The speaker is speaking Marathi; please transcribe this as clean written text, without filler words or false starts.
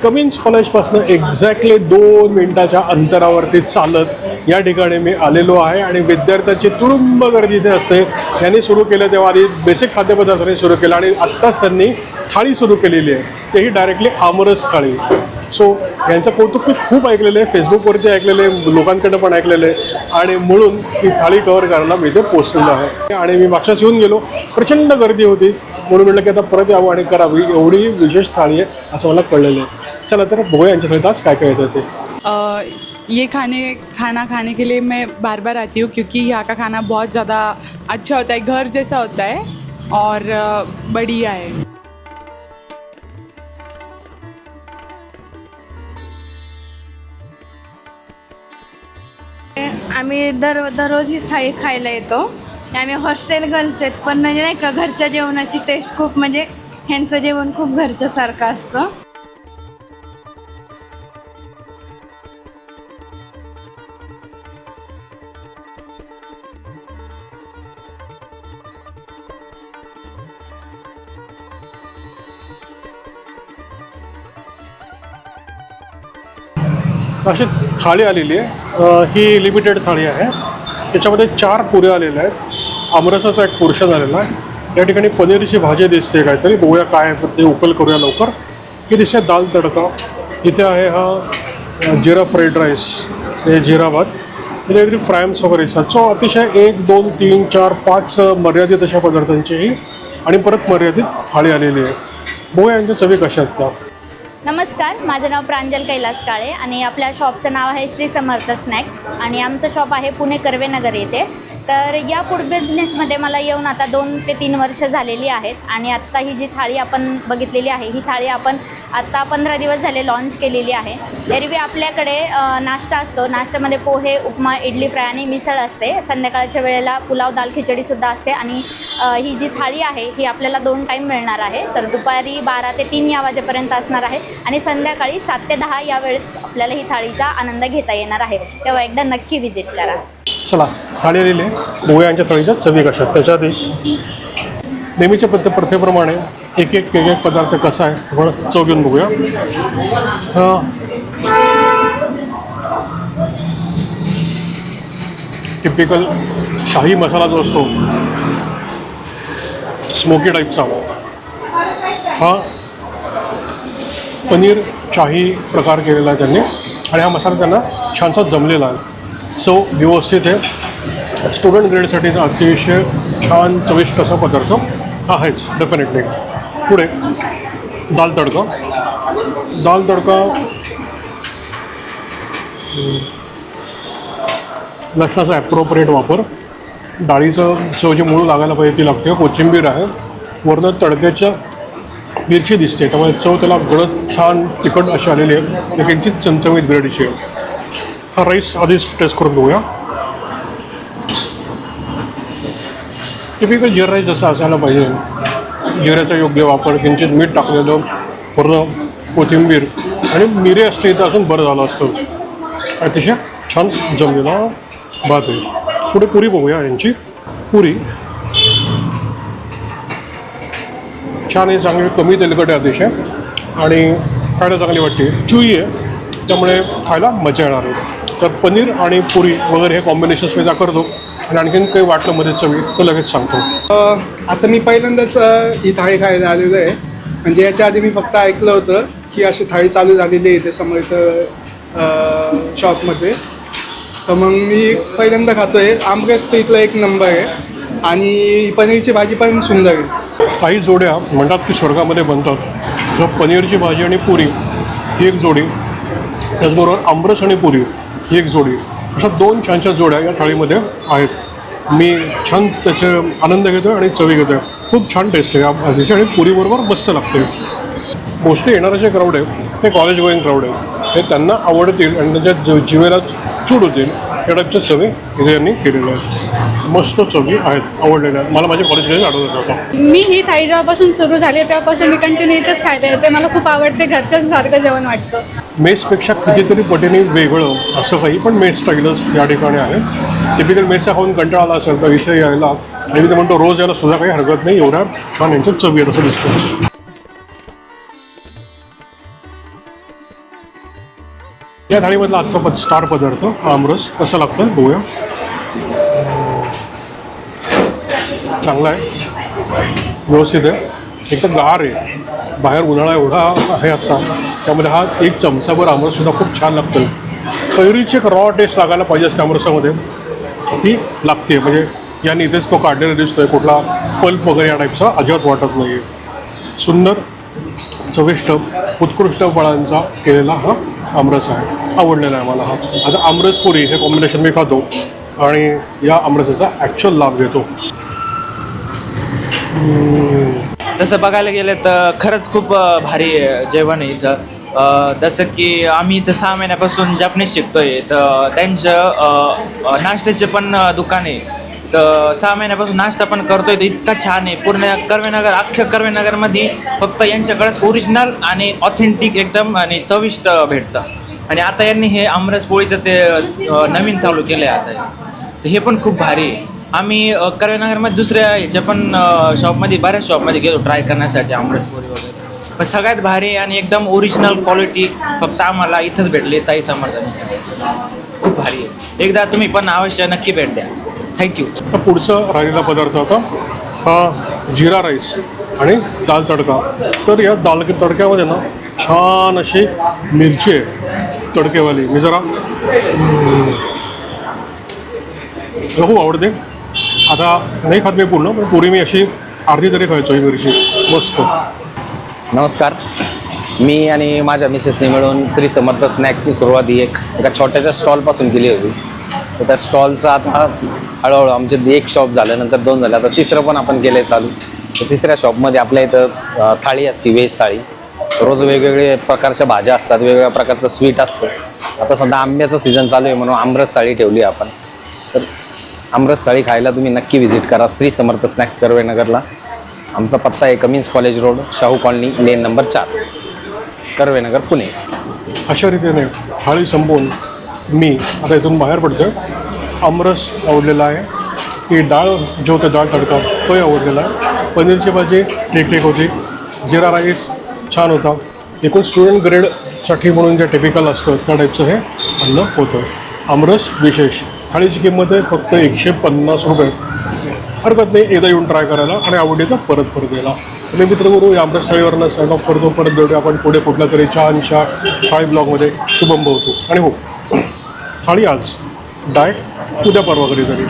कमिन्स कॉलेजपासून एक्झॅक्टली 2 मिनिटाच्या अंतरावरती चालत या ठिकाणी मी आलेलो आहे आणि विद्यार्थ्यांची तुडुंब गर्दी इथे असते. त्यांनी सुरू केलं तेव्हा आधी बेसिक खाद्यपदार्थांनी सुरू केलं आणि आत्ताच त्यांनी थाळी सुरू केलेली आहे, तेही डायरेक्टली आमरस थाळी. सो यांचं कौतुक मी खूप ऐकलेलं आहे, फेसबुकवरती ऐकलेलं आहे, लोकांकडनं पण ऐकलेलं आहे आणि म्हणून ही थाळी कव्हर करायला मी इथे पोचलेलो आहे. आणि मी मागच्याच येऊन गेलो, प्रचंड गर्दी होती, म्हणून म्हटलं की आता परत यावं आणि करावी. एवढी विशेष थाळी आहे असं मला कळलेलं आहे. चला तर बघूया यांच्यासहित आज काय काय येतं ते. ये खाना खाने के लिए मैं बार बार आती हूँ क्योंकि यहाँ का खाना बहुत ज़्यादा अच्छा होता है, घर जैसा होता है और बढ़िया है. आम्ही दररोज ही थाळी खायला येतो. आम्ही हॉस्टेल गर्ल्स आहेत, पण म्हणजे नाही का घरच्या जेवणाची टेस्ट खूप, म्हणजे ह्यांचं जेवण खूप घरच्यासारखं असतं. अशी थाळी आलेली आहे. ही लिमिटेड थाळी आहे. त्याच्यामध्ये 4 पुऱ्या आलेल्या आहेत. आमरसाचा एक पोर्शन आलेला आहे. या ठिकाणी पनीरची भाजी दिसते काहीतरी, बघूया काय आहे ते उकल करूया लवकर. ही दिसते दाल तडका. इथे आहे हा जिरा फ्राईड राईस, हे जिरा भात. इथे काहीतरी फ्रायम्स वगैरे असतात. सो अतिशय 1 2 3 4 5 मर्यादित अशा पदार्थांचीही आणि परत मर्यादित थाळी आलेली आहे. बघूया यांच्या चवी कशा आहेत त्या. नमस्कार, माझं नाव प्रांजल कैलास काळे आणि आपल्या शॉपचं नाव आहे श्री समर्थ स्नॅक्स आणि आमचं शॉप आहे पुणे कर्वेनगर येथे. तर या फूड बिझनेसमध्ये मला येऊन आता 2 ते 3 वर्ष झालेली आहेत आणि आत्ता ही जी थाळी आपण बघितलेली आहे, ही थाळी आपण आत्ता 15 दिवस झाले लॉन्च केलेली आहे. एरवी आपल्याकडे नाश्ता असतो, नाश्त्यामध्ये पोहे, उपमा, इडली फ्राय आणि मिसळ असते. संध्याकाळच्या वेळेला पुलाव, दाल खिचडीसुद्धा असते आणि ही जी थाळी आहे ही आपल्याला 2 टाईम मिळणार आहे. तर दुपारी 12 ते 3 या वाजेपर्यंत असणार आहे आणि संध्याकाळी 7 ते 10 या वेळेत आपल्याला ही थाळीचा आनंद घेता येणार आहे. तेव्हा एकदा नक्की व्हिजिट करा. चला थाळी आलेली आहे, बघूया यांच्या थाळीच्या चवी कशा आहेत. त्याच्या आधी नेहमीच्या प्रथेप्रमाणे एक एक पदार्थ कसा आहे आपण चव घेऊन बघूया. टिपिकल शाही मसाला जो असतो स्मोकी टाईपचा, हा पनीर शाही प्रकार केलेला आहे त्यांनी आणि हा मसाला त्यांना छानसा जमलेला आहे. सो व्यवस्थित आहे. स्टुडंट ग्रेडसाठीचा अतिशय छान चविष्ट असा पदार्थ आहेच डेफिनेटली. पुढे दाल तडका. दाल तडका लसणाचा ॲप्रोप्रिएट वापर, डाळीचं चव जी मूळ लागायला पाहिजे ती लागते. कोथिंबीर आहे, वरनं तडक्याच्या मिरची दिसते, त्यामुळे चव त्याला गळत छान तिखट अशी आलेली आहे. किंचित चमचमीत ग्रेडची आहे. हा राईस आधीच टेस्ट करून बघूया. टिपिकल जिरा राईस जसा असायला पाहिजे, जिऱ्याचा योग्य वापर, किंचित मीठ टाकलेलं, पूर्ण कोथिंबीर आणि मिरे असते तर अजून बरं झालं असतं. अतिशय छान जमलेला भात आहे. पुढे पुरी बघूया यांची. पुरी छान आहे, चांगली कमी तेलकट आहे अतिशय आणि खायला चांगली वाटते. चुई आहे त्यामुळे खायला मजा येणार आहे. तर पनीर आणि पुरी वगैरे हे कॉम्बिनेशन्स मी करतो आणि आणखीन काही वाटलं मध्ये चवी तर लगेच सांगतो. आता मी पहिल्यांदाच ही थाळी खायला आलेलो आहे. म्हणजे याच्या आधी मी फक्त ऐकलं होतं की अशी थाळी चालू झालेली आहे इथे समोर इथं शॉपमध्ये. तर मग मी पहिल्यांदा खातो आहे. आमरस तर इथला एक नंबर आहे आणि पनीरची भाजी पण सुंदर आहे. काही जोड्या म्हणतात की स्वर्गामध्ये बनतात. जर पनीरची भाजी आणि पुरी ही एक जोडी, त्याचबरोबर आमरस आणि पुरी ही एक जोडी, अशा 2 छानशा जोड्या या थाळीमध्ये आहेत. मी छान त्याचे आनंद घेतो आहे आणि चवी घेतो आहे. खूप छान टेस्ट आहे या भाजीची आणि पुरीबरोबर मस्त लागते. मोस्टली येणारं जे क्राऊड आहे ते कॉलेज गोईंग क्राऊड आहे, हे त्यांना आवडतील आणि त्यांच्या जिवेला चूड होतील या टाईपच्या चवी इथे यांनी केलेल्या आहेत. मस्त चवी आहेत, आवडलेल्या आहेत. मला माझ्या कॉलेज डेज आठवत होता. मी ही थाळी जेव्हापासून सुरू झाली तेव्हापासून मी कंटिन्यू इथंच खायला येते. मला खूप आवडते, घरच्याच सारखं जेवण वाटतं. मेसपेक्षा कितीतरी पटीने वेगळं असं काही, पण मेस स्टाईलच या ठिकाणी आहे. टिपिकल मेसचा खाऊन कंटाळा आला असेल तर इथे यायला आणि मी ते म्हणतो रोज यायला सुद्धा काही हरकत नाही. एवढ्या छान यांच्यात चवी आहेत असं दिसतं. या थाळीमधला आजचा स्टार पदार्थ आमरस कसं लागतं बघूया. चांगला आहे, व्यवस्थित आहे, एक तर गार आहे, बाहेर उन्हाळा एवढा आहे आत्ता, त्यामध्ये हा एक चमचाभर आमरससुद्धा खूप छान लागतं. कैरीची एक रॉ टेस्ट लागायला पाहिजे असते आमरसामध्ये, ती लागते. म्हणजे याने इथेच तो काढलेला दिसतोय, कुठला पल्प वगैरे या टाईपचा अजिबात वाटत नाही आहे. सुंदर चविष्ट उत्कृष्ट फळांचा केलेला हा आमरस आहे, आवडलेला आहे मला हा. आता आमरस पुरी हे कॉम्बिनेशन मी खातो आणि या आमरसाचा ॲक्च्युअल लाभ घेतो. तसं बघायला गेलं तर खरंच खूप भारी जेवण आहे इथं. जसं की आम्ही इथं 6 महिन्यापासून जपनीज शिकतोय, तर त्यांचं नाश्त्याचे पण दुकान आहे. तर 6 महिन्यापासून नाश्ता पण करतोय, तर इतका छान आहे. पूर्ण कर्वेनगर, अख्ख्या कर्वेनगरमध्ये फक्त यांच्याकडे ओरिजिनल आणि ऑथेंटिक एकदम आणि चविष्ट भेटतं. आणि आता यांनी हे आमरस पोळीचं ते नवीन चालू केलं आहे आता, तर हे पण खूप भारी आहे. आम्ही कर्वेनगरमध्ये दुसऱ्या ह्याच्या पण शॉपमध्ये, बऱ्याच शॉपमध्ये गेलो ट्राय करण्यासाठी आमरस पोळी वगैरे, पण सगळ्यात भारी आणि एकदम ओरिजिनल क्वालिटी फक्त आम्हाला इथंच भेटली साई समर्थांसाठी. खूप भारी आहे, एकदा तुम्ही पण अवश्य नक्की भेट द्या. थँक्यू. तर पुढचा राहिलेला पदार्थ होता हा जिरा राईस आणि दाल तडका. तर या दाल तडक्यामध्ये ना छान अशी मिरची आहे तडकेवाली. मी जरा खूप आवडते. आता नाही खात मी पूर्ण, पण पुरी मी अशी अर्धी तरी खायचो ही मिरची, मस्त. नमस्कार, मी आणि माझ्या मिसेसने मिळून श्री समर्थ स्नॅक्सची सुरुवात ही एका छोट्याशा स्टॉलपासून केली होती. तर त्या स्टॉलचं आता हळूहळू आमचे 1 शॉप झालं, नंतर 2 झालं, आता 3रं पण आपण केलं आहे चालू. तर 3ऱ्या शॉपमध्ये आपल्या इथं थाळी असते, व्हेज थाळी. रोज वेगवेगळे प्रकारच्या भाज्या असतात, वेगवेगळ्या प्रकारचं स्वीट असतं. आता सध्या आंब्याचं सीझन चालू आहे म्हणून आमरस थाळी ठेवली आपण. तर आमरस थाळी खायला तुम्ही नक्की व्हिजिट करा श्री समर्थ स्नॅक्स कर्वेनगरला. आमचा पत्ता आहे Cummins college road, Shahu colony, lane number 4, Karvenagar, Pune. अशा रीतीने थाळी संपवून मी आता इथून बाहेर पडतो. आमरस आवडलेला आहे, की डाळ जो होतं डाळ तडका तोही आवडलेला आहे. पनीरची भाजी ठीक होती, जिरा राईस छान होता. एकूण स्टुडंट ग्रेडसाठी म्हणून जे टिपिकल असतं त्या टाईपचं हे अन्न होतं. आमरस विशेष. थाळीची किंमत आहे फक्त 150 रुपये. हरकत नाही एकदा येऊन ट्राय करायला आणि आवडली तर परत यायला. मी मित्रगुरू या आमरस थाळीवरनं साईन ऑफ करतो. परत भेटूया आपण पुढे कुठल्या तरी छानशा थाळी ब्लॉगमध्ये. शुभम भवतु. आणि हो, थाळी आज, डाएट उद्या परवा कधीतरी.